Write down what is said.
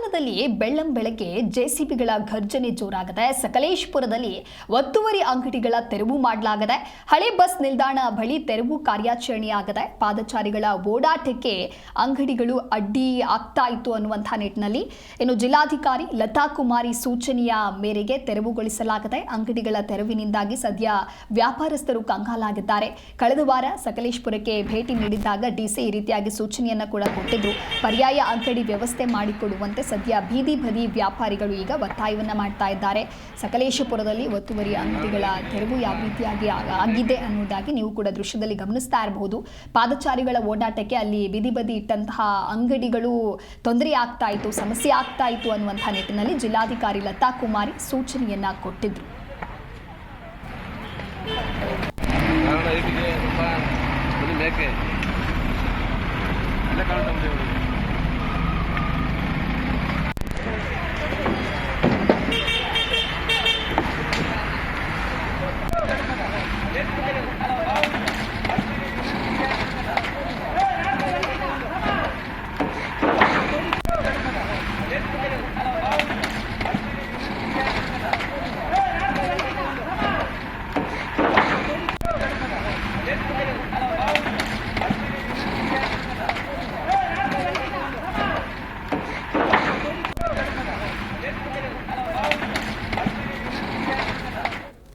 ಹಾಸನದಲ್ಲಿ ಬೆಳ್ಳಂಬೆಳಗ್ಗೆ ಜೆಸಿಬಿಗಳ ಘರ್ಜನೆ ಜೋರಾಗಿದೆ. ಸಕಲೇಶಪುರದಲ್ಲಿ ಒತ್ತುವರಿ ಅಂಗಡಿಗಳ ತೆರವು ಮಾಡಲಾಗಿದೆ. ಹಳೆ ಬಸ್ ನಿಲ್ದಾಣ ಬಳಿ ತೆರವು ಕಾರ್ಯಾಚರಣೆಯಾಗಿದೆ. ಪಾದಚಾರಿಗಳ ಓಡಾಟಕ್ಕೆ ಅಂಗಡಿಗಳು ಅಡ್ಡಿ ಆಗ್ತಾ ಇತ್ತು ಅನ್ನುವಂಥ ನಿಟ್ಟಿನಲ್ಲಿ ಇನ್ನು ಜಿಲ್ಲಾಧಿಕಾರಿ ಲತಾ ಕುಮಾರಿ ಸೂಚನೆಯ ಮೇರೆಗೆ ತೆರವುಗೊಳಿಸಲಾಗಿದೆ. ಅಂಗಡಿಗಳ ತೆರವಿನಿಂದಾಗಿ ಸದ್ಯ ವ್ಯಾಪಾರಸ್ಥರು ಕಂಗಾಲಾಗಿದ್ದಾರೆ. ಕಳೆದ ವಾರ ಸಕಲೇಶಪುರಕ್ಕೆ ಭೇಟಿ ನೀಡಿದ್ದಾಗ ಡಿಸಿ ಈ ರೀತಿಯಾಗಿ ಸೂಚನೆಯನ್ನ ಕೂಡ ಕೊಟ್ಟಿದ್ರು. ಪರ್ಯಾಯ ಅಂಗಡಿ ವ್ಯವಸ್ಥೆ ಮಾಡಿಕೊಡುವಂತೆ ಸದ್ಯ ಬೀದಿ ಬದಿ ವ್ಯಾಪಾರಿಗಳು ಈಗ ಒತ್ತಾಯವನ್ನ ಮಾಡ್ತಾ ಇದ್ದಾರೆ. ಸಕಲೇಶಪುರದಲ್ಲಿ ಒತ್ತುವರಿ ಅಂಗಡಿಗಳ ತೆರವು ಯಾವ ರೀತಿಯಾಗಿ ಆಗಿದೆ ಅನ್ನೋದಾಗಿ ನೀವು ಕೂಡ ದೃಶ್ಯದಲ್ಲಿ ಗಮನಿಸ್ತಾ ಇರಬಹುದು. ಪಾದಚಾರಿಗಳ ಓಡಾಟಕ್ಕೆ ಅಲ್ಲಿ ಬೀದಿ ಬದಿ ಇಟ್ಟಂತಹ ಅಂಗಡಿಗಳು ತೊಂದರೆ ಆಗ್ತಾ ಇತ್ತು, ಸಮಸ್ಯೆ ಆಗ್ತಾ ಇತ್ತು ಅನ್ನುವಂಥ ನಿಟ್ಟಿನಲ್ಲಿ ಜಿಲ್ಲಾಧಿಕಾರಿ ಲತಾ ಕುಮಾರಿ ಸೂಚನೆಯನ್ನ ಕೊಟ್ಟಿದ್ರು. ಮೇಕೆ ಎಲ್ಲ ಕಾಣ್ತಾ